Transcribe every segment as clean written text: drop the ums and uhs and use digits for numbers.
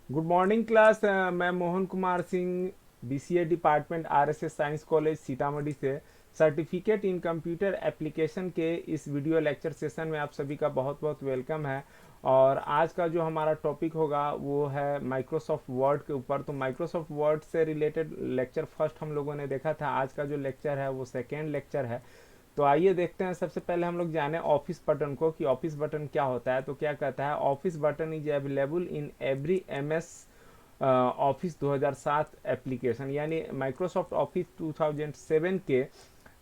Good morning class. मैं Mohan Kumar Singh, BCA department, RSS science college Sitamarhi से certificate इन computer application के इस वीडियो लेक्चर सेशन में आप सभी का बहुत बहुत वेलकम है। और आज का जो हमारा टॉपिक होगा वो है माइक्रोसॉफ्ट वर्ड के ऊपर। तो माइक्रोसॉफ्ट वर्ड से रिलेटेड लेक्चर फर्स्ट हम लोगों ने देखा था। आज का जो लेक्चर है वो सेकेंड लेक्चर है। तो आइए देखते हैं। सबसे पहले हम लोग जाने ऑफिस बटन को कि ऑफिस बटन क्या होता है। तो क्या कहता है, office button is available in every MS office 2007 application, यानी माइक्रोसॉफ्ट ऑफिस 2007 के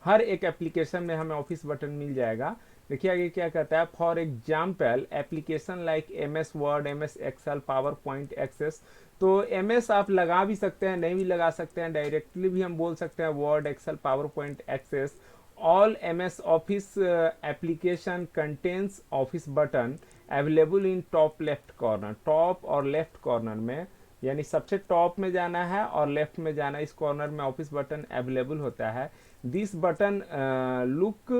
हर एक एप्लीकेशन में हमें ऑफिस बटन मिल जाएगा। देखिए आगे क्या कहता है, for example application like M S Word, M S Excel, PowerPoint, Access. तो एम एस आप लगा भी सकते हैं, नहीं भी लगा सकते हैं, डायरेक्टली भी हम बोल सकते हैं Word, Excel, PowerPoint, Access. All M S Office application contains office button available in top left corner. Top और लेफ्ट कॉर्नर में, यानी सबसे टॉप में जाना है और लेफ्ट में जाना है, इस कॉर्नर में ऑफिस बटन अवेलेबल होता है। This button look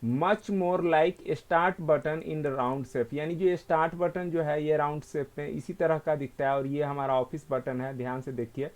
much more like start button in the round shape, यानी जो स्टार्ट बटन जो है ये राउंड शेप में इसी तरह का दिखता है और ये हमारा ऑफिस बटन है। ध्यान से देखिए।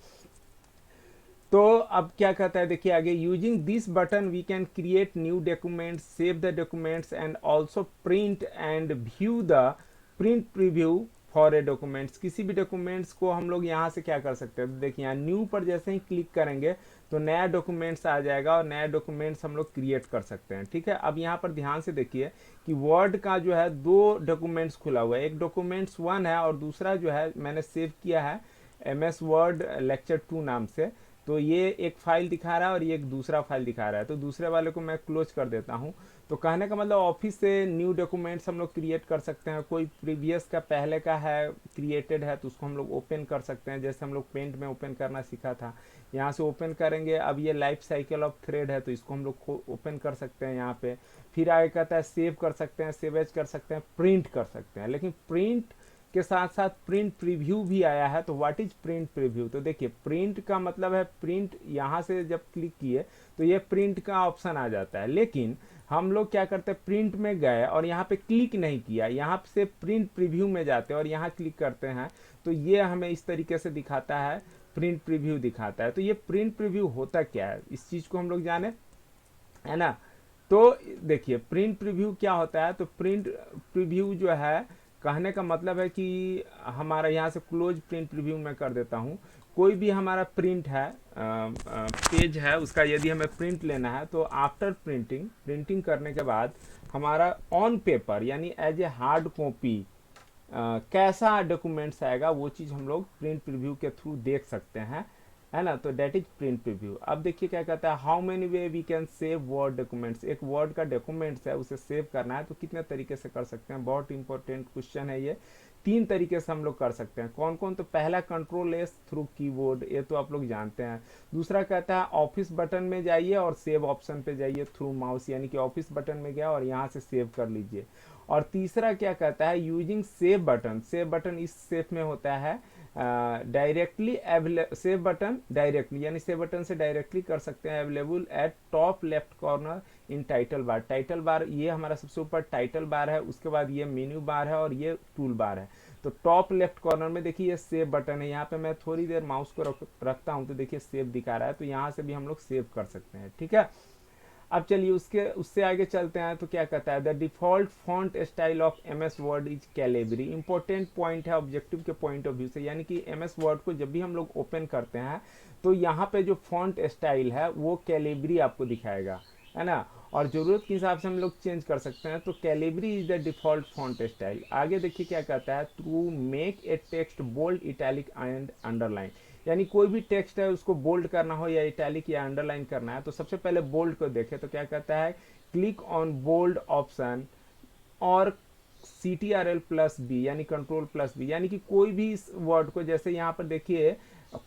तो अब क्या कहता है, देखिए आगे, using this button we can create new documents, save the documents and also print and view the print preview for a documents. किसी भी डॉक्यूमेंट्स को हम लोग यहाँ से क्या कर सकते हैं, तो देखिए यहाँ न्यू पर जैसे ही क्लिक करेंगे तो नया डॉक्यूमेंट्स आ जाएगा और नया डॉक्यूमेंट्स हम लोग क्रिएट कर सकते हैं। ठीक है, अब यहाँ पर ध्यान से देखिए कि वर्ड का जो है दो डॉक्यूमेंट्स खुला हुआ है। एक डॉक्यूमेंट्स 1 है और दूसरा जो है मैंने सेव किया है एम एस वर्ड लेक्चर 2 नाम से। तो ये एक फाइल दिखा रहा है और ये एक दूसरा फाइल दिखा रहा है। तो दूसरे वाले को मैं क्लोज कर देता हूँ। तो कहने का मतलब ऑफिस से न्यू डॉक्यूमेंट्स हम लोग क्रिएट कर सकते हैं। कोई प्रीवियस का पहले का है क्रिएटेड है तो उसको हम लोग ओपन कर सकते हैं, जैसे हम लोग पेंट में ओपन करना सीखा था। यहाँ से ओपन करेंगे। अब ये लाइफ साइकिल ऑफ थ्रेड है तो इसको हम लोग ओपन कर सकते हैं यहाँ पे। फिर आगे कहता है सेव कर सकते हैं, सेव एज कर सकते हैं, प्रिंट कर सकते हैं। लेकिन प्रिंट के साथ साथ प्रिंट प्रीव्यू भी आया है। तो व्हाट इज प्रिंट प्रीव्यू, तो देखिए प्रिंट का मतलब है प्रिंट, यहाँ से जब क्लिक किए तो ये प्रिंट का ऑप्शन आ जाता है। लेकिन हम लोग क्या करते हैं, प्रिंट में गए और यहाँ पे क्लिक नहीं किया, यहाँ से प्रिंट प्रीव्यू में जाते हैं और यहाँ क्लिक करते हैं तो ये हमें इस तरीके से दिखाता है, प्रिंट प्रीव्यू दिखाता है। तो ये प्रिंट प्रीव्यू होता क्या है, इस चीज को हम लोग जाने, है ना। तो देखिए प्रिंट प्रीव्यू क्या होता है। तो प्रिंट प्रीव्यू जो है, कहने का मतलब है कि हमारा यहाँ से क्लोज प्रिंट प्रीव्यू में कर देता हूँ। कोई भी हमारा प्रिंट है, पेज है, उसका यदि हमें प्रिंट लेना है तो आफ्टर प्रिंटिंग, प्रिंटिंग करने के बाद हमारा ऑन पेपर यानी एज ए हार्ड कॉपी कैसा डॉक्यूमेंट्स आएगा वो चीज़ हम लोग प्रिंट प्रीव्यू के थ्रू देख सकते हैं, है ना। तो डेट इज प्रिंट प्रीव्यू। अब देखिए क्या कहता है, how many way we can save Word documents. एक वर्ड का डॉक्यूमेंट्स है उसे सेव करना है तो कितने तरीके से कर सकते हैं, बहुत इंपॉर्टेंट क्वेश्चन है ये। 3 तरीके से हम लोग कर सकते हैं। कौन कौन, तो पहला कंट्रोल एस थ्रू कीबोर्ड, ये तो आप लोग जानते हैं। दूसरा कहता है ऑफिस बटन में जाइए और सेव ऑप्शन पे जाइए थ्रू माउस, यानी कि ऑफिस बटन में गया और यहाँ से सेव कर लीजिए। और तीसरा क्या कहता है, using save button. Save button इस सेफ में होता है डायरेक्टली सेव बटन डायरेक्टली, यानी सेव बटन से डायरेक्टली कर सकते हैं, available at top left corner in title bar. Title bar ये हमारा सबसे ऊपर टाइटल बार है, उसके बाद ये मेन्यू बार है और ये टूल बार है। तो टॉप लेफ्ट कॉर्नर में देखिए ये सेव बटन है। यहाँ पे मैं थोड़ी देर माउस को रखता हूँ तो देखिए सेव दिखा रहा है, तो यहाँ से भी हम लोग सेव कर सकते हैं। ठीक है, अब चलिए उसके उससे आगे चलते हैं। तो क्या कहता है, the default font style of M S Word is Calibri. Important point है ऑब्जेक्टिव के पॉइंट ऑफ व्यू से, यानी कि एम एस वर्ड को जब भी हम लोग ओपन करते हैं तो यहाँ पे जो फॉन्ट स्टाइल है वो कैलेबरी आपको दिखाएगा, है ना। और जरूरत के हिसाब से हम लोग चेंज कर सकते हैं। तो Calibri is the default font style. आगे देखिए क्या कहता है, through make a text bold, italic and underline. यानी कोई भी टेक्स्ट है उसको बोल्ड करना हो या इटैलिक या अंडरलाइन करना है तो सबसे पहले बोल्ड को देखें। तो क्या कहता है, क्लिक ऑन बोल्ड ऑप्शन और CTRL+B यानी कंट्रोल+B, यानी कि कोई भी इस वर्ड को, जैसे यहाँ पर देखिए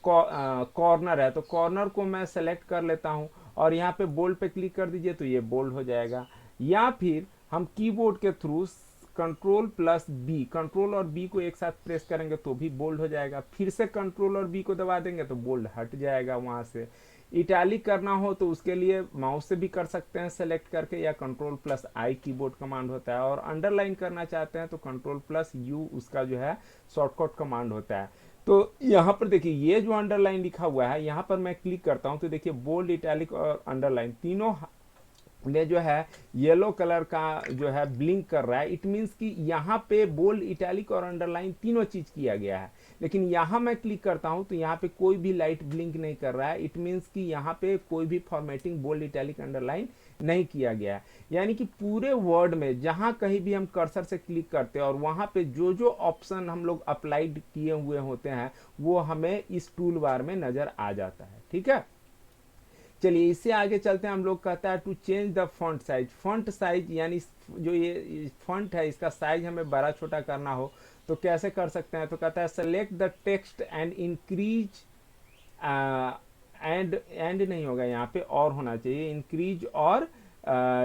कॉर्नर है तो कॉर्नर को मैं सेलेक्ट कर लेता हूँ और यहाँ पे बोल्ड पे क्लिक कर दीजिए तो ये बोल्ड हो जाएगा। या फिर हम कीबोर्ड के थ्रू कंट्रोल+B, कंट्रोल और बी को एक साथ प्रेस करेंगे तो भी बोल्ड हो जाएगा। फिर से कंट्रोल और बी को दबा देंगे तो बोल्ड हट जाएगा वहां से। इटैलिक करना हो तो उसके लिए माउस से भी कर सकते हैं सेलेक्ट करके, या कंट्रोल+I कीबोर्ड कमांड होता है। और अंडरलाइन करना चाहते हैं तो कंट्रोल+U उसका जो है शॉर्टकट कमांड होता है। तो यहाँ पर देखिए ये जो अंडरलाइन लिखा हुआ है, यहाँ पर मैं क्लिक करता हूँ तो देखिए बोल्ड, इटैलिक और अंडरलाइन तीनों में जो है येलो कलर का जो है ब्लिंक कर रहा है। इट मीन्स कि यहाँ पे बोल्ड, इटैलिक और अंडरलाइन तीनों चीज किया गया है। लेकिन यहाँ मैं क्लिक करता हूँ तो यहाँ पे कोई भी लाइट ब्लिंक नहीं कर रहा है। इट मीन्स कि यहाँ पे कोई भी फॉर्मेटिंग बोल्ड, इटैलिक, अंडरलाइन नहीं किया गया है। यानी कि पूरे वर्ड में जहाँ कहीं भी हम कर्सर से क्लिक करते हैं और वहाँ पे जो जो ऑप्शन हम लोग अप्लाइड किए हुए होते हैं वो हमें इस टूल बार में नजर आ जाता है। ठीक है, चलिए इससे आगे चलते हैं। हम लोग कहता है to change the font size. Font size यानी जो ये फॉन्ट है इसका साइज हमें बड़ा छोटा करना हो तो कैसे कर सकते हैं? तो कहता है select the text and increase, and नहीं होगा यहाँ पे, और होना चाहिए, इंक्रीज और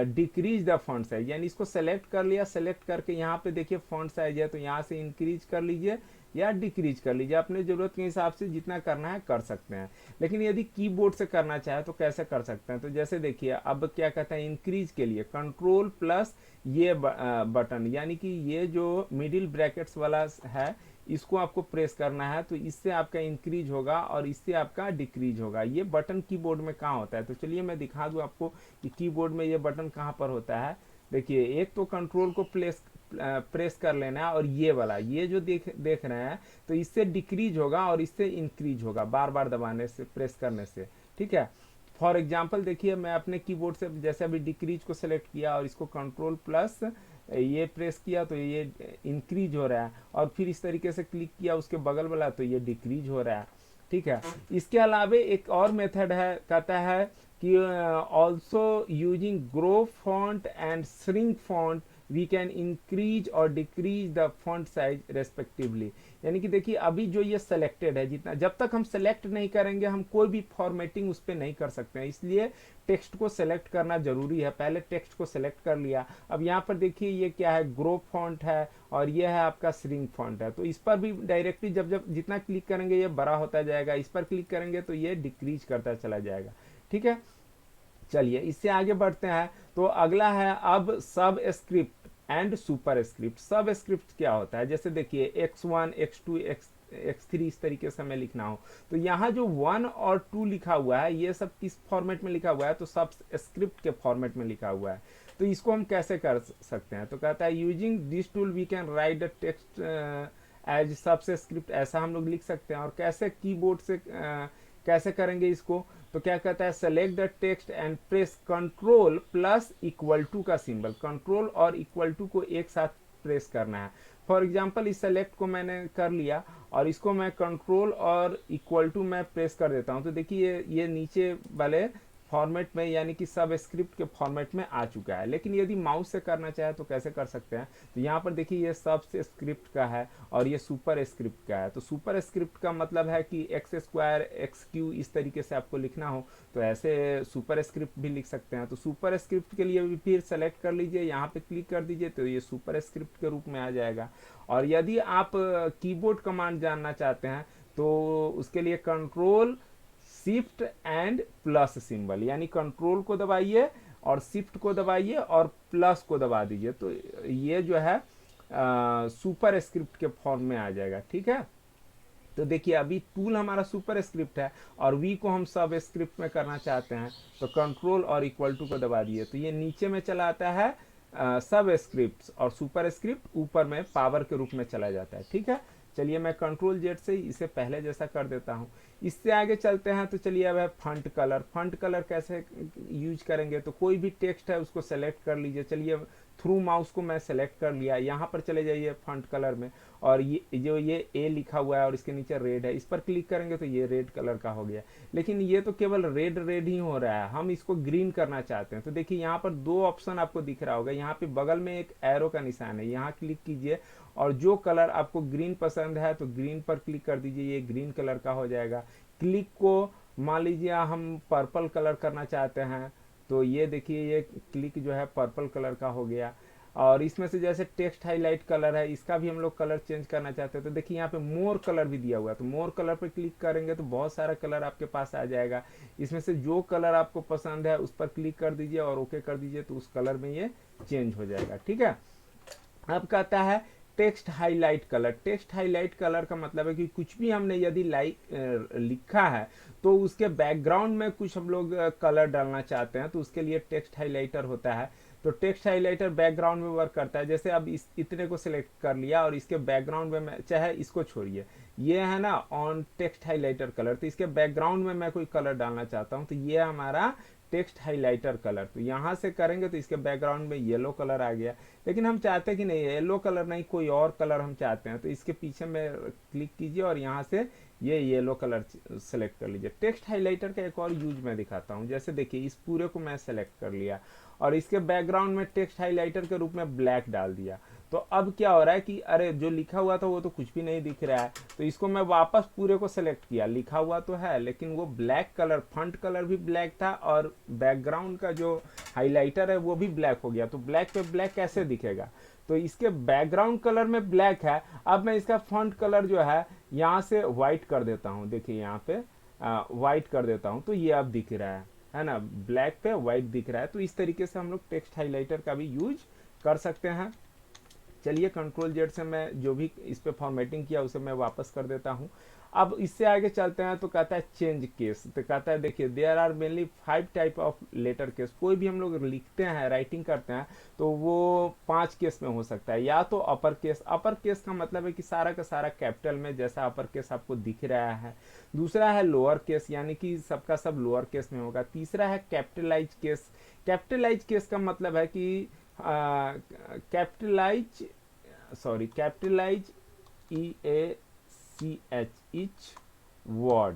डिक्रीज द फॉन्ट साइज। यानी इसको सेलेक्ट कर लिया, सेलेक्ट करके यहाँ पे देखिए फॉन्ट साइज है तो यहाँ से इंक्रीज कर लीजिए या डिक्रीज कर लीजिए, अपने जरूरत के हिसाब से जितना करना है कर सकते हैं। लेकिन यदि कीबोर्ड से करना चाहे तो कैसे कर सकते हैं? तो जैसे देखिए अब क्या कहते हैं, इंक्रीज के लिए कंट्रोल प्लस ये बटन, यानी कि ये जो मिडिल ब्रैकेट्स वाला है इसको आपको प्रेस करना है तो इससे आपका इंक्रीज होगा और इससे आपका डिक्रीज होगा। ये बटन कीबोर्ड में कहाँ होता है? तो चलिए मैं दिखा दूं आपको कि कीबोर्ड में ये बटन कहाँ पर होता है। देखिए एक तो कंट्रोल को प्रेस कर लेना है और ये वाला, ये जो देख रहे हैं तो इससे डिक्रीज होगा और इससे इंक्रीज होगा बार बार दबाने से, प्रेस करने से। ठीक है, फॉर एग्जाम्पल देखिए मैं अपने कीबोर्ड से जैसे अभी डिक्रीज को सेलेक्ट किया और इसको कंट्रोल प्लस ये प्रेस किया तो ये इंक्रीज हो रहा है, और फिर इस तरीके से क्लिक किया उसके बगल वाला तो ये डिक्रीज हो रहा है। ठीक है, इसके अलावा एक और मेथड है, कहता है कि also using grow font and shrink font we can increase और decrease the font size respectively. यानी कि देखिए अभी जो ये सेलेक्टेड है, जितना जब तक हम सेलेक्ट नहीं करेंगे हम कोई भी फॉर्मेटिंग उस पर नहीं कर सकते हैं, इसलिए टेक्स्ट को सेलेक्ट करना जरूरी है। पहले टेक्स्ट को सेलेक्ट कर लिया, अब यहाँ पर देखिए ये क्या है, ग्रो फॉन्ट है और ये है आपका श्रिंक फॉन्ट है। तो इस पर भी डायरेक्टली जब जब जितना क्लिक करेंगे ये बड़ा होता जाएगा, इस पर क्लिक करेंगे तो ये डिक्रीज करता चला जाएगा। ठीक है, चलिए इससे आगे बढ़ते हैं। तो अगला है अब सब स्क्रिप्ट एंड सुपर स्क्रिप्ट। सब स्क्रिप्ट क्या होता है? जैसे देखिए x1, x2, x3 इस तरीके से मैं लिखना हो तो यहाँ जो 1 और 2 लिखा हुआ है ये सब किस फॉर्मेट में लिखा हुआ है? तो सब स्क्रिप्ट के फॉर्मेट में लिखा हुआ है। तो इसको हम कैसे कर सकते हैं? तो कहता है using this tool we can write the text as subscript. ऐसा हम लोग लिख सकते हैं। और कैसे कीबोर्ड से कैसे करेंगे इसको? तो क्या कहता है, select the text and press control plus equal to का सिंबल। कंट्रोल और इक्वल टू को एक साथ प्रेस करना है। फॉर एग्जाम्पल इस सेलेक्ट को मैंने कर लिया और इसको मैं कंट्रोल और इक्वल टू में प्रेस कर देता हूं तो देखिए ये नीचे वाले फॉर्मेट में यानी कि सब स्क्रिप्ट के फॉर्मेट में आ चुका है। लेकिन यदि माउस से करना चाहे तो कैसे कर सकते हैं? तो यहाँ पर देखिए ये सब स्क्रिप्ट का है और ये सुपर स्क्रिप्ट का है। तो सुपर स्क्रिप्ट का मतलब है कि एक्स स्क्वायर एक्स क्यू इस तरीके से आपको लिखना हो तो ऐसे सुपर स्क्रिप्ट भी लिख सकते हैं। तो सुपर स्क्रिप्ट के लिए भी फिर सेलेक्ट कर लीजिए, यहाँ पे क्लिक कर दीजिए तो ये सुपर स्क्रिप्ट के रूप में आ जाएगा। और यदि आप कीबोर्ड कमांड जानना चाहते हैं तो उसके लिए control shift and plus symbol, यानी कंट्रोल को दबाइए और शिफ्ट को दबाइए और प्लस को दबा दीजिए तो ये जो है सुपर स्क्रिप्ट के फॉर्म में आ जाएगा। ठीक है, तो देखिए अभी टूल हमारा सुपर स्क्रिप्ट है और वी को हम सब स्क्रिप्ट में करना चाहते हैं तो कंट्रोल और इक्वल टू को दबा दिए तो ये नीचे में चला आता है सब स्क्रिप्ट और सुपर स्क्रिप्ट ऊपर में पावर के रूप में चला जाता है। ठीक है, चलिए मैं कंट्रोल जेड से इसे पहले जैसा कर देता हूं। इससे आगे चलते हैं तो चलिए अब है फंट कलर। फंट कलर कैसे यूज करेंगे? तो कोई भी टेक्स्ट है उसको सेलेक्ट कर लीजिए। चलिए थ्रू माउस को मैं सेलेक्ट कर लिया, यहाँ पर चले जाइए फंट कलर में और ये जो ये ए लिखा हुआ है और इसके नीचे रेड है, इस पर क्लिक करेंगे तो ये रेड कलर का हो गया। लेकिन ये तो केवल रेड रेड ही हो रहा है, हम इसको ग्रीन करना चाहते हैं। तो देखिए यहाँ पर दो ऑप्शन आपको दिख रहा होगा, यहाँ पे बगल में एक एरो का निशान है, यहाँ क्लिक कीजिए और जो कलर आपको ग्रीन पसंद है तो ग्रीन पर क्लिक कर दीजिए, ये ग्रीन कलर का हो जाएगा। क्लिक को मान लीजिए हम पर्पल कलर करना चाहते हैं तो ये देखिए ये क्लिक जो है पर्पल कलर का हो गया। और इसमें से जैसे टेक्स्ट हाईलाइट कलर है इसका भी हम लोग कलर चेंज करना चाहते हैं तो देखिए यहाँ पे मोर कलर भी दिया हुआ है, तो मोर कलर पर क्लिक करेंगे तो बहुत सारा कलर आपके पास आ जाएगा। इसमें से जो कलर आपको पसंद है उस पर क्लिक कर दीजिए और ओके कर दीजिए तो उस कलर में ये चेंज हो जाएगा। ठीक है, अब कहता है text highlight colour. Text highlight colour का मतलब है कि कुछ भी हमने यदि लिखा है तो उसके बैकग्राउंड में कुछ हम लोग कलर डालना चाहते हैं तो उसके लिए टेक्स्ट हाईलाइटर होता है। तो टेक्स्ट हाईलाइटर बैकग्राउंड में वर्क करता है। जैसे अब इस इतने को सिलेक्ट कर लिया और इसके बैकग्राउंड में मैं, चाहे इसको छोड़िए, ये है ना ऑन टेक्स्ट हाईलाइटर कलर, तो इसके बैकग्राउंड में मैं कोई कलर डालना चाहता हूँ तो ये हमारा टेक्स्ट हाइलाइटर कलर। तो यहाँ से करेंगे तो इसके बैकग्राउंड में येलो कलर आ गया। लेकिन हम चाहते हैं कि नहीं येलो कलर नहीं, कोई और कलर हम चाहते हैं, तो इसके पीछे में क्लिक कीजिए और यहाँ से ये येलो कलर सेलेक्ट कर लीजिए। टेक्स्ट हाइलाइटर का एक और यूज मैं दिखाता हूँ। जैसे देखिए इस पूरे को मैं सेलेक्ट कर लिया और इसके बैकग्राउंड में टेक्स्ट हाइलाइटर के रूप में ब्लैक डाल दिया। तो अब क्या हो रहा है कि अरे जो लिखा हुआ था वो तो कुछ भी नहीं दिख रहा है। तो इसको मैं वापस पूरे को सेलेक्ट किया, लिखा हुआ तो है लेकिन वो ब्लैक कलर, फंट कलर भी ब्लैक था और बैकग्राउंड का जो हाइलाइटर है वो भी ब्लैक हो गया। तो ब्लैक पे ब्लैक कैसे दिखेगा? तो इसके बैकग्राउंड कलर में ब्लैक है। अब मैं इसका फंट कलर जो है यहाँ से व्हाइट कर देता हूँ। देखिए यहाँ पे व्हाइट कर देता हूँ तो ये अब दिख रहा है ना, ब्लैक पे व्हाइट दिख रहा है। तो इस तरीके से हम लोग टेक्स्ट हाइलाइटर का भी यूज कर सकते हैं। चलिए कंट्रोल जेड से मैं जो भी इस पे फॉर्मेटिंग किया उसे मैं वापस कर देता हूँ। अब इससे आगे चलते हैं तो कहता है चेंज केस। तो कहता है देखिए there are mainly 5 type of letter case. कोई भी हम लोग लिखते हैं, राइटिंग करते हैं तो वो 5 केस में हो सकता है। या तो अपर केस, अपर केस का मतलब है कि सारा का सारा कैपिटल में, जैसा अपर केस आपको दिख रहा है। दूसरा है लोअर केस, यानी कि सबका सब लोअर केस में होगा। तीसरा है कैपिटलाइज केस। कैपिटलाइज केस का मतलब है कि capitalize capitalize EACH each word,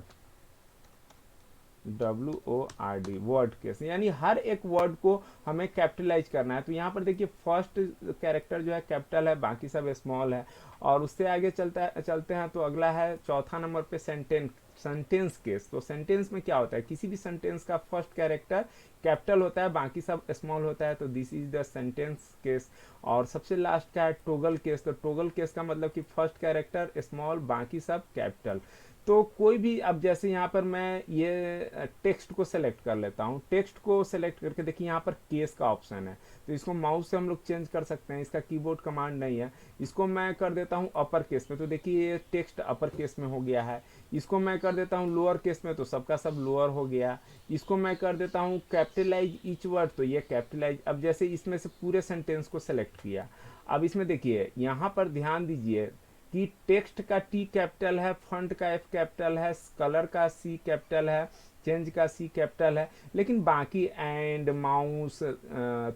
WORD word case, यानी हर एक वर्ड को हमें कैपिटलाइज करना है। तो यहाँ पर देखिए फर्स्ट कैरेक्टर जो है कैपिटल है, बाकी सब स्मॉल है। और उससे आगे चलते हैं तो अगला है चौथा नंबर पे सेंटेंस केस। तो सेंटेंस में क्या होता है, किसी भी सेंटेंस का फर्स्ट कैरेक्टर कैपिटल होता है, बाकी सब स्मॉल होता है, तो this is the sentence case. और सबसे लास्ट का है टोगल केस। तो टोगल केस का मतलब कि फर्स्ट कैरेक्टर स्मॉल, बाकी सब कैपिटल। तो कोई भी, अब जैसे यहाँ पर मैं ये टेक्स्ट को सेलेक्ट कर लेता हूँ। टेक्स्ट को सेलेक्ट करके देखिए यहाँ पर केस का ऑप्शन है, तो इसको माउस से हम लोग चेंज कर सकते हैं। इसका कीबोर्ड कमांड नहीं है। इसको मैं कर देता हूँ अपर केस में, तो देखिए ये टेक्स्ट अपर केस में हो गया है। इसको मैं कर देता हूँ लोअर केस में, तो सबका सब लोअर हो गया। इसको मैं कर देता हूँ कैपिटलाइज ईच वर्ड, तो ये कैपिटलाइज। अब जैसे इसमें से पूरे सेंटेंस को सेलेक्ट किया, अब इसमें देखिए यहाँ पर ध्यान दीजिए कि टेक्स्ट का T कैपिटल है, फंट का F कैपिटल है, कलर का C कैपिटल है, चेंज का C कैपिटल है, लेकिन बाकी एंड, माउस,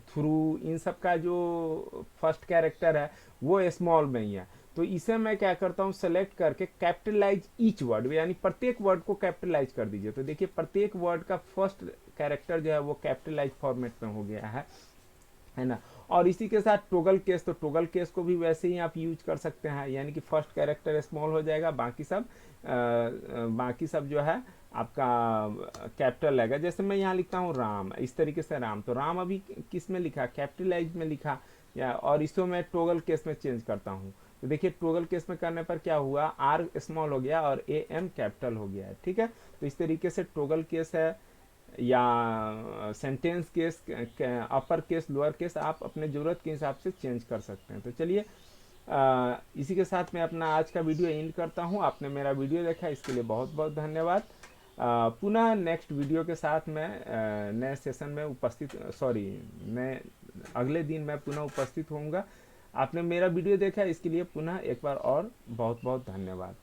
थ्रू, इन सब का जो फर्स्ट कैरेक्टर है वो स्मॉल में ही है। तो इसे मैं क्या करता हूँ, सेलेक्ट करके कैपिटलाइज ईच वर्ड, यानी प्रत्येक वर्ड को कैपिटलाइज कर दीजिए। तो देखिए प्रत्येक वर्ड का फर्स्ट कैरेक्टर जो है वो कैपिटलाइज फॉर्मेट में हो गया है ना। और इसी के साथ टोगल केस, तो टोगल केस को भी वैसे ही आप यूज कर सकते हैं, यानी कि फर्स्ट कैरेक्टर स्मॉल हो जाएगा, बाकी सब जो है आपका कैपिटल लगेगा। जैसे मैं यहाँ लिखता हूँ राम, इस तरीके से राम, तो राम अभी किस में लिखा, कैपिटलाइज में लिखा, या और इसको मैं टोगल केस में चेंज करता हूँ। तो देखिए टोगल केस में करने पर क्या हुआ, आर स्मॉल हो गया और AM कैपिटल हो गया है। ठीक है, तो इस तरीके से टोगल केस है या sentence case, upper case, lower case आप अपने ज़रूरत के हिसाब से चेंज कर सकते हैं। तो चलिए इसी के साथ मैं अपना आज का वीडियो एंड करता हूं। आपने मेरा वीडियो देखा इसके लिए बहुत बहुत धन्यवाद। पुनः नेक्स्ट वीडियो के साथ मैं नए सेशन में मैं अगले दिन मैं पुनः उपस्थित होऊंगा। आपने मेरा वीडियो देखा इसके लिए पुनः एक बार और बहुत बहुत धन्यवाद।